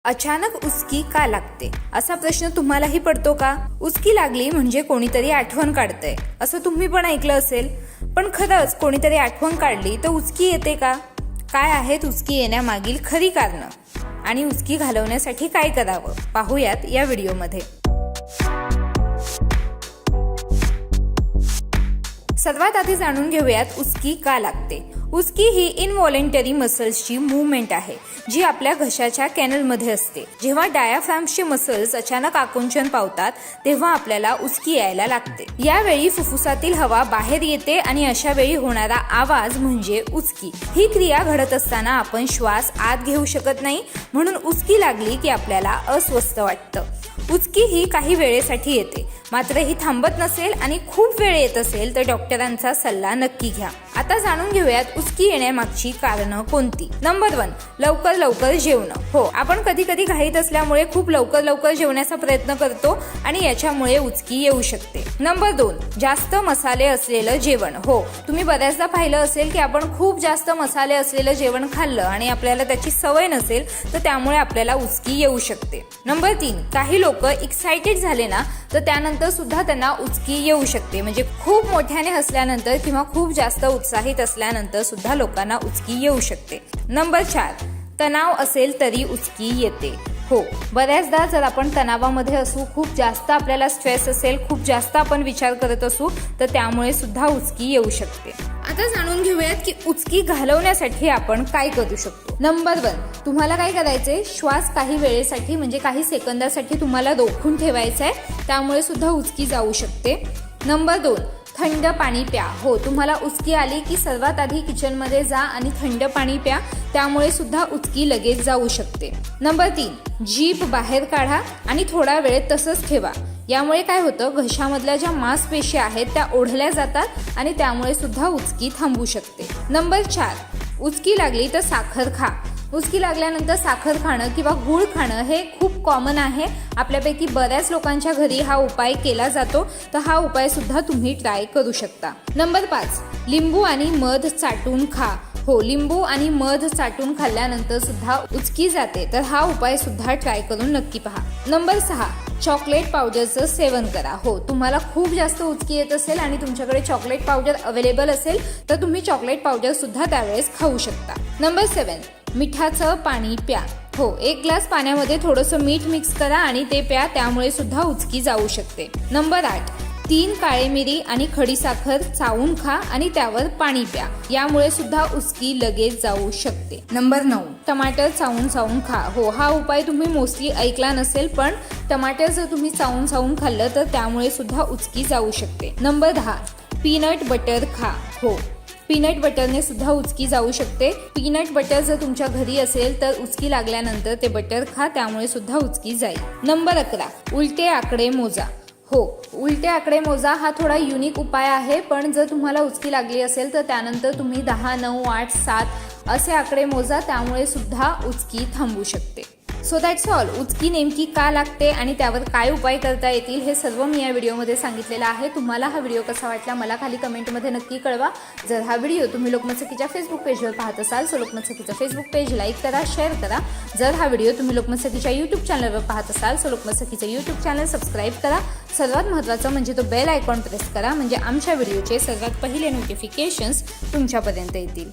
अचानक उसकी का लागते असा प्रश्न तुम्हालाही पडतो का? उसकी लागली म्हणजे कोणीतरी आठवण काढतंय असं तुम्ही पण ऐकलं असेल. पण खरंच कोणीतरी आठवण काढली तर उचकी येते का? काय आहेत उचकी येण्यामागील खरी कारणं आणि उचकी घालवण्यासाठी काय करावं पाहूयात या व्हिडिओमध्ये. सर्वात आधी जाणून घेऊयात उचकी का लागते. उचकी ही इनव्हॉलेंटरी मसल्सची मूवमेंट आहे जी आपल्या घशाच्या कॅनलमध्ये असते. जेव्हा डायाफ्रामचे मसल्स अचानक आकुंचन पावतात तेव्हा आपल्याला उचकी यायला लागते. यावेळी फुफ्फुसातील हवा बाहेर येते आणि अशा वेळी होणारा आवाज म्हणजे उचकी. ही क्रिया घडत असताना आपण श्वास आत घेऊ शकत नाही, म्हणून उचकी लागली की आपल्याला अस्वस्थ वाटतं. उचकी ही काही वेळेसाठी येते, मात्र ही थांबत नसेल आणि खूप वेळ येत असेल तर डॉक्टरांचा सल्ला नक्की घ्या. आता जाणून घेऊयात उचकी येण्यामागची कारणं कोणती. नंबर 1, लवकर जेवणं. हो, आपण कधी कधी घाईत असल्यामुळे खूप लवकर जेवण्याचा प्रयत्न करतो आणि याच्यामुळे उचकी येऊ शकते. नंबर 2, जास्त मसाले असलेलं जेवण. हो, तुम्ही बऱ्याचदा पाहिलं असेल की आपण खूप जास्त मसाले असलेलं जेवण खाल्लं आणि आपल्याला त्याची सवय नसेल तर त्यामुळे आपल्याला उचकी येऊ शकते. नंबर 3, काही लोक एक्साइटेड झाले ना तर त्यानंतर सुद्धा त्यांना उचकी येऊ शकते. म्हणजे खूप मोठ्याने हसल्यानंतर किंवा खूप जास्त उत्साहित असल्यानंतर सुद्धा लोकांना उचकी येऊ शकते. नंबर 4, तणाव असेल तरी उचकी येते. हो, बऱ्याचदा जर आपण तणावामध्ये असू, खूप जास्त आपल्याला स्ट्रेस असेल, खूप जास्त आपण विचार करत असू तर त्यामुळे सुद्धा उचकी येऊ शकते. आता जाणून घेऊयात की उचकी घालवण्यासाठी आपण काय करू शकतो. नंबर 1, तुम्हाला काय करायचंय, श्वास काही वेळेसाठी म्हणजे काही सेकंदासाठी तुम्हाला रोखून ठेवायचा आहे, त्यामुळे सुद्धा उचकी जाऊ शकते. नंबर 2, थंड पाणी प्या. हो, तुम्हाला उचकी आली की सर्वात आधी किचनमध्ये जा आणि थंड पाणी प्या, त्यामुळे सुद्धा उचकी लगेच जाऊ शकते. नंबर 3, जीभ बाहेर काढा आणि थोडा वेळ तसंच ठेवा. यामुळे काय होतं, घशामधल्या ज्या मांसपेशी आहेत त्या ओढल्या जातात आणि त्यामुळे सुद्धा उचकी थांबू शकते. नंबर 4, उचकी लागली तर साखर खा. उचकी लागल्यानंतर साखर खाणं किंवा गूळ खाणं हे खूप कॉमन आहे. आपल्यापैकी बऱ्याच लोकांच्या घरी हा उपाय केला जातो, तर हा उपाय सुद्धा तुम्ही ट्राय करू शकता. नंबर 5, लिंबू आणि मध चाटून खा. हो, लिंबू आणि मध चाटून खाल्ल्यानंतर सुद्धा उचकी जाते, तर हा उपाय सुद्धा ट्राय करून नक्की पहा. नंबर 6, चॉकलेट पावडरचं सेवन करा. हो, तुम्हाला खूप जास्त उचकी येत असेल आणि तुमच्याकडे चॉकलेट पावडर अवेलेबल असेल तर तुम्ही चॉकलेट पावडर सुद्धा त्यावेळेस खाऊ शकता. नंबर 7, मिठाचं पाणी प्या. हो, 1 ग्लास पाण्यामध्ये थोडंसं मीठ मिक्स करा आणि ते प्या, त्यामुळे सुद्धा उचकी जाऊ शकते. नंबर 8, 3 काळे मिरी आणि खडीसाखर चावून खा आणि त्यावर पाणी प्या, यामुळे सुद्धा उचकी लगेच जाऊ शकते. नंबर 9, टमाटर चावून खा. हो, हा उपाय तुम्ही मोस्टली ऐकला नसेल, पण टमाटर जर तुम्ही चावून खाल्लं तर त्यामुळे सुद्धा उचकी जाऊ शकते. नंबर 10, पीनट बटर खा. हो, पीनट बटरने सुद्धा उचकी जाऊ शकते. पीनट बटर जर तुमच्या घरी असेल तर उचकी लागल्यानंतर ते बटर खा, त्यामुळे सुद्धा उचकी जाईल. नंबर 11, उलटे आकडे मोजा. हो, उलटे आकडे मोजा हा थोडा युनिक उपाय आहे, पण जर तुम्हाला उचकी लागली असेल तर त्यानंतर तुम्ही 10, 9, 8, 7 असे आकडे मोजा, त्यामुळे सुद्धा उचकी थांबू शकते. So that's all. उचकी नेमकी का लागते आणि त्यावर काय उपाय करता येतील हे सर्व मी या व्हिडिओमध्ये सांगितलेलं आहे. तुम्हाला हा व्हिडिओ कसा वाटला मला खाली कमेंटमध्ये नक्की कळवा. जर हा व्हिडिओ तुम्ही लोकमत सखीच्या फेसबुक पेजवर पाहत असाल तर लोकमत सखीचं फेसबुक पेज लाईक करा, शेअर करा. जर हा व्हिडिओ तुम्ही लोकमत सखीच्या यूट्यूब चॅनलवर पाहत असाल तर लोकमत सखीचं यूट्यूब चॅनल सबस्क्राईब करा. सर्वात महत्त्वाचं म्हणजे तो बेल आयकॉन प्रेस करा, म्हणजे आमच्या व्हिडिओचे सर्वात पहिले नोटिफिकेशन्स तुमच्यापर्यंत येतील.